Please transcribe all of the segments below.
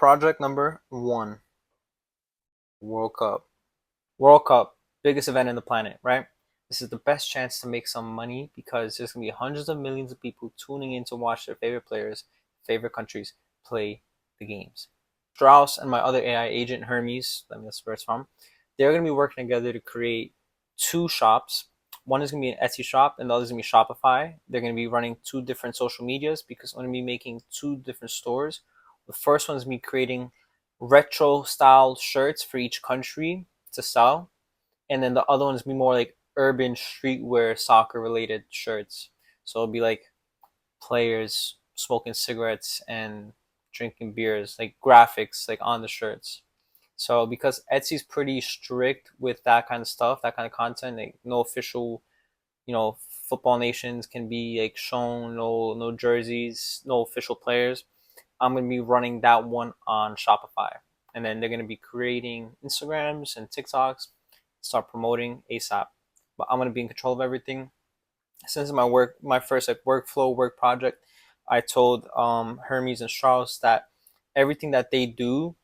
Project number 1, World Cup. World Cup, biggest event in the planet, right? This is the best chance to make some money because there's going to be hundreds of millions of people tuning in to watch their favorite players, favorite countries play the games. Strauss and my other AI agent, Hermes, let me that's where it's from, they're going to be working together to create 2 shops. One is going to be an Etsy shop and the other is going to be Shopify. They're going to be running 2 different social medias because I'm going to be making 2 different stores. The first one is going to be creating retro style shirts for each country to sell, and then the other ones be more like urban streetwear soccer related shirts. So it'll be like players smoking cigarettes and drinking beers, like graphics like on the shirts. So because Etsy's pretty strict with that kind of stuff, that kind of content, like no official, football nations can be like shown, no jerseys, no official players. I'm gonna be running that one on Shopify, and then they're gonna be creating Instagrams and TikToks, start promoting ASAP. But I'm gonna be in control of everything. Since my first like workflow work project, I told Hermes and Strauss that everything that they do,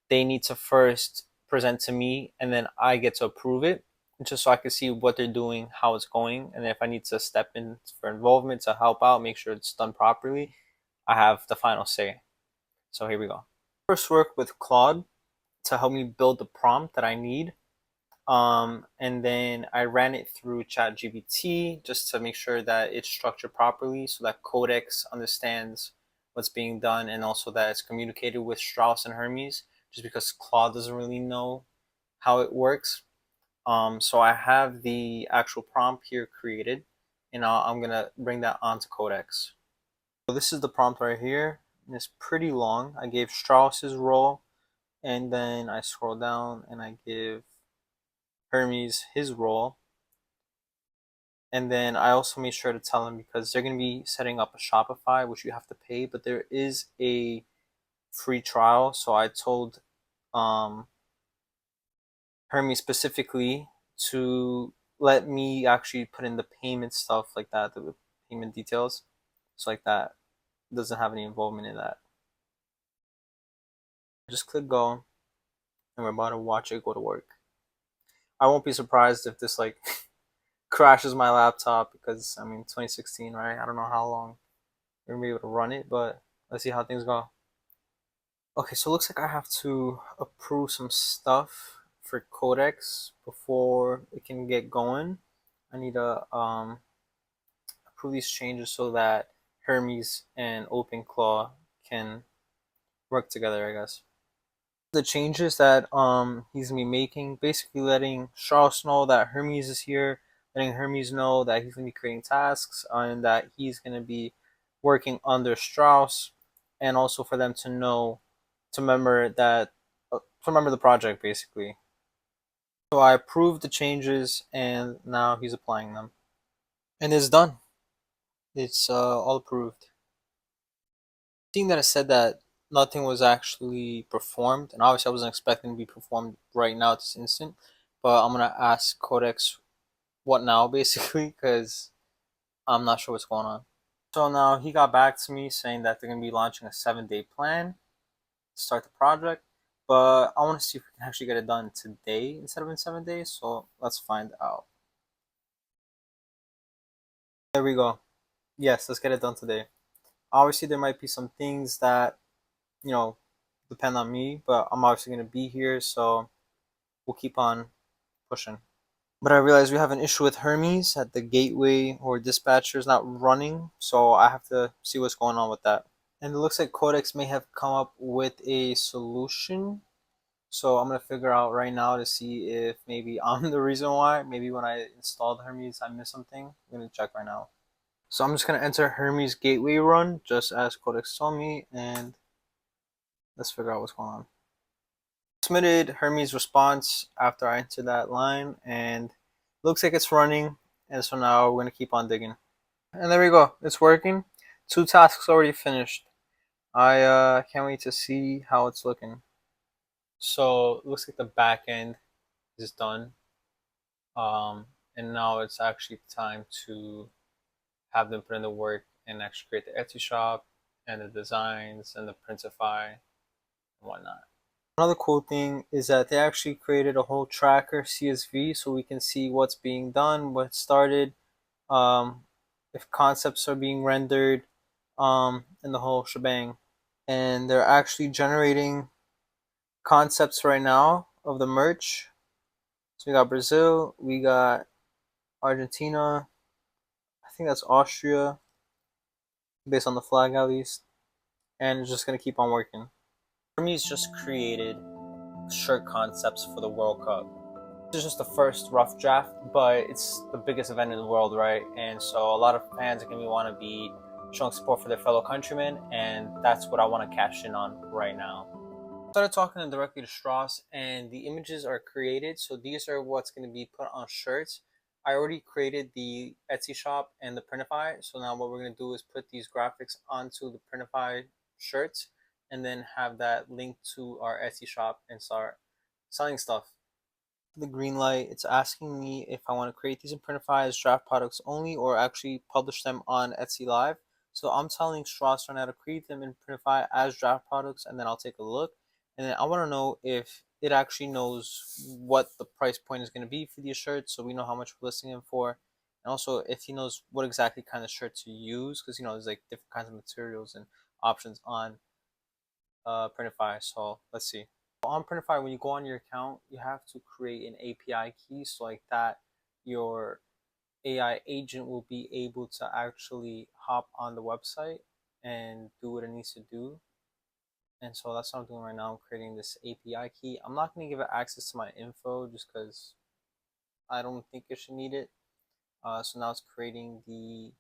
they need to first present to me, and then I get to approve it, just so I can see what they're doing, how it's going, and if I need to step in for involvement to help out, make sure it's done properly, I have the final say. So here we go. First work with Claude to help me build the prompt that I need. And then I ran it through ChatGPT just to make sure that it's structured properly so that Codex understands what's being done and also that it's communicated with Strauss and Hermes, just because Claude doesn't really know how it works. So I have the actual prompt here created, and I'm gonna bring that onto Codex. So this is the prompt right here, and it's pretty long. I gave Strauss his role, and then I scroll down and I give Hermes his role. And then I also made sure to tell him, because they're going to be setting up a Shopify, which you have to pay, but there is a free trial. So I told um, Hermes specifically to let me actually put in the payment stuff like that, the payment details. So like that doesn't have any involvement in that. Just click go, and we're about to watch it go to work. I won't be surprised if this like crashes my laptop because I mean 2016, right? I don't know how long we're gonna be able to run it, but let's see how things go. Okay, so it looks like I have to approve some stuff for Codex before it can get going. I need to approve these changes so that Hermes and OpenClaw can work together, I guess. The changes that he's gonna be making, basically letting Strauss know that Hermes is here, letting Hermes know that he's gonna be creating tasks and that he's gonna be working under Strauss, and also for them to know to remember that to remember the project basically. So I approved the changes and now he's applying them, and it's done. It's all approved. Seeing that it said that nothing was actually performed, and obviously I wasn't expecting to be performed right now at this instant, but I'm gonna ask Codex what now basically because I'm not sure what's going on. So now he got back to me saying that they're gonna be launching a 7-day plan to start the project, but I want to see if we can actually get it done today instead of in 7 days. So let's find out. There we go. Yes, let's get it done today. Obviously, there might be some things that you know depend on me, but I'm obviously gonna be here, so we'll keep on pushing. But I realize we have an issue with Hermes at the gateway or dispatcher is not running, so I have to see what's going on with that. And it looks like Codex may have come up with a solution. So I'm gonna figure out right now to see if maybe I'm the reason why. Maybe when I installed Hermes, I missed something. I'm gonna check right now. So I'm just gonna enter Hermes gateway run, just as Codex told me, and let's figure out what's going on. Submitted Hermes response after I entered that line, and looks like it's running. And so now we're gonna keep on digging. And there we go. It's working. 2 tasks already finished. I can't wait to see how it's looking. So it looks like the back end is done. And now it's actually time to have them put in the work and actually create the Etsy shop and the designs and the Printify and whatnot. Another cool thing is that they actually created a whole tracker CSV so we can see what's being done, what started, um, if concepts are being rendered, and the whole shebang. And they're actually generating concepts right now of the merch. So we got Brazil, we got Argentina, I think that's Austria, based on the flag at least, and it's just gonna keep on working. Hermes just created shirt concepts for the World Cup. This is just the first rough draft, but it's the biggest event in the world, right? And so a lot of fans are going to want to be showing support for their fellow countrymen, and that's what I want to cash in on right now. I started talking directly to Strauss, and the images are created. So these are what's going to be put on shirts. I already created the Etsy shop and the Printify. So now what we're going to do is put these graphics onto the Printify shirts and then have that link to our Etsy shop and start selling stuff. The green light, it's asking me if I want to create these in Printify as draft products only or actually publish them on Etsy Live. So I'm telling Strauss right now to create them in Printify as draft products, and then I'll take a look. And then I want to know if it actually knows what the price point is going to be for these shirts, so we know how much we're listing them for. And also if he knows what exactly kind of shirt to use, because there's like different kinds of materials and options on Printify. So let's see. On Printify, when you go on your account, you have to create an API key, so like that your AI agent will be able to actually hop on the website and do what it needs to do. And so that's what I'm doing right now. I'm creating this API key. I'm not going to give it access to my info just because I don't think it should need it. So now it's creating the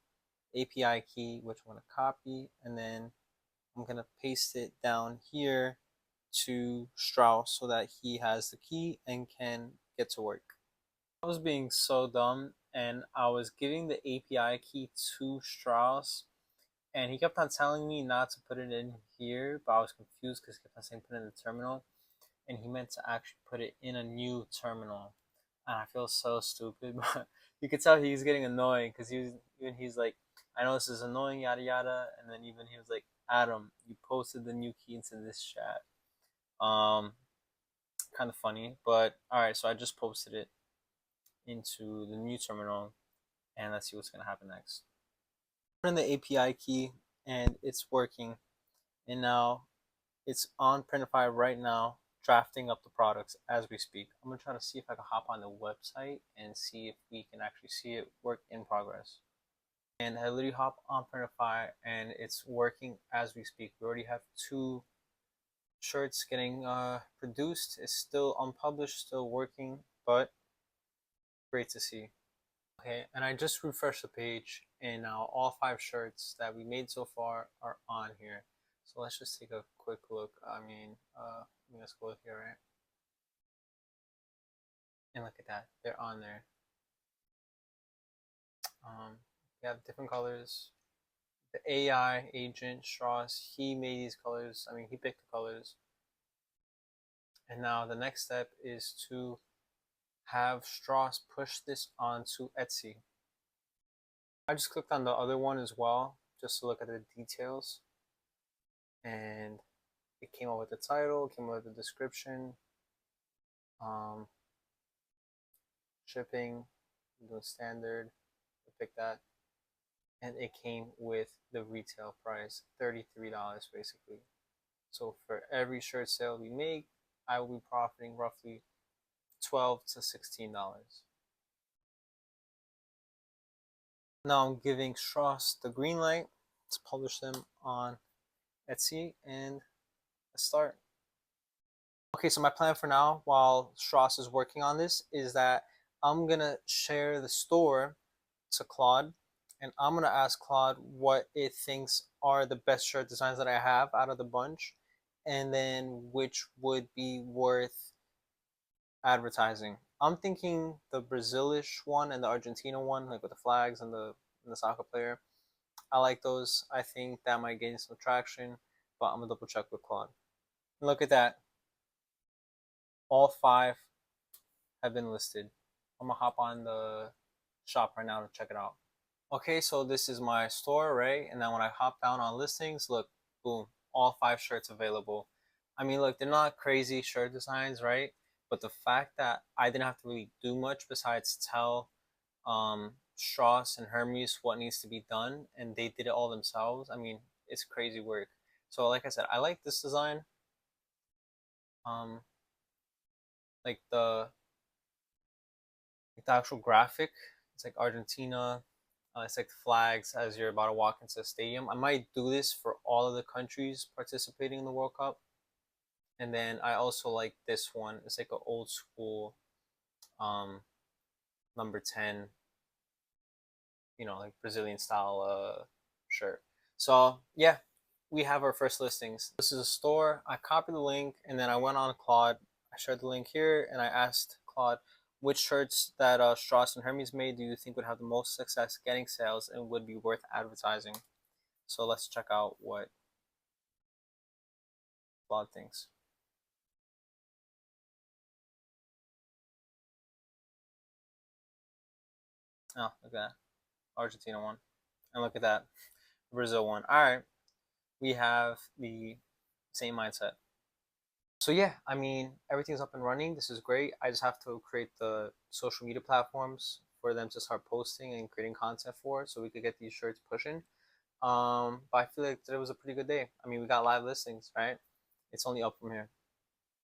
API key, which I'm going to copy, and then I'm going to paste it down here to Strauss so that he has the key and can get to work. I was being so dumb and I was giving the API key to Strauss and he kept on telling me not to put it in here, but I was confused because he kept on saying put it in the terminal and he meant to actually put it in a new terminal. And I feel so stupid, but you could tell he's getting annoying because he's like, I know this is annoying, yada yada, and then even he was like, Adam, you posted the new key into this chat. Kind of funny, but all right. So I just posted it into the new terminal, and let's see what's gonna happen next. Put in the API key, and it's working. And now it's on Printify right now, drafting up the products as we speak. I'm gonna try to see if I can hop on the website and see if we can actually see it work in progress. And I literally hop on Printify, and it's working as we speak. We already have two shirts getting produced. It's still unpublished, still working, but great to see. Okay, and I just refreshed the page, and now all 5 shirts that we made so far are on here. So let's just take a quick look. Let's go here, right? And look at that, they're on there. We have different colors. The AI agent Strauss, he made these colors. I mean, he picked the colors. And now the next step is to have Strauss push this onto Etsy. I just clicked on the other one as well, just to look at the details. And it came up with the title, came up with the description, shipping, doing standard, I picked that. And it came with the retail price, $33 basically. So for every shirt sale we make, I will be profiting roughly $12 to $16. Now I'm giving Strauss the green light to publish them on Etsy, and let's start. Okay, so my plan for now, while Strauss is working on this, is that I'm gonna share the store to Claude, and I'm gonna ask Claude what it thinks are the best shirt designs that I have out of the bunch, and then which would be worth advertising. I'm thinking the Brazilish one and the Argentina one, like with the flags and the soccer player. I like those. I think that might gain some traction, but I'm gonna double check with Claude. Look at that. All 5 have been listed. I'm gonna hop on the shop right now to check it out. Okay, so this is my store, right? And then when I hop down on listings, look, boom, all 5 shirts available. I mean, look, they're not crazy shirt designs, right? But the fact that I didn't have to really do much besides tell Strauss and Hermes what needs to be done, and they did it all themselves. I mean, it's crazy work. So, like I said, I like this design. Um, like the actual graphic. It's like Argentina. It's like flags as you're about to walk into the stadium. I might do this for all of the countries participating in the World Cup. And then I also like this one. It's like an old school um, number 10, like Brazilian style shirt. So yeah, we have our first listings. This is a store. I copied the link and then I went on Claude. I shared the link here and I asked Claude which shirts that Strauss and Hermes made do you think would have the most success getting sales and would be worth advertising. So let's check out what Claude thinks. Oh, look at that. Argentina one. And look at that. Brazil one. All right. We have the same mindset. So yeah, I mean, everything's up and running. This is great. I just have to create the social media platforms for them to start posting and creating content for, so we could get these shirts pushing. But I feel like today was a pretty good day. I mean, we got live listings, right? It's only up from here.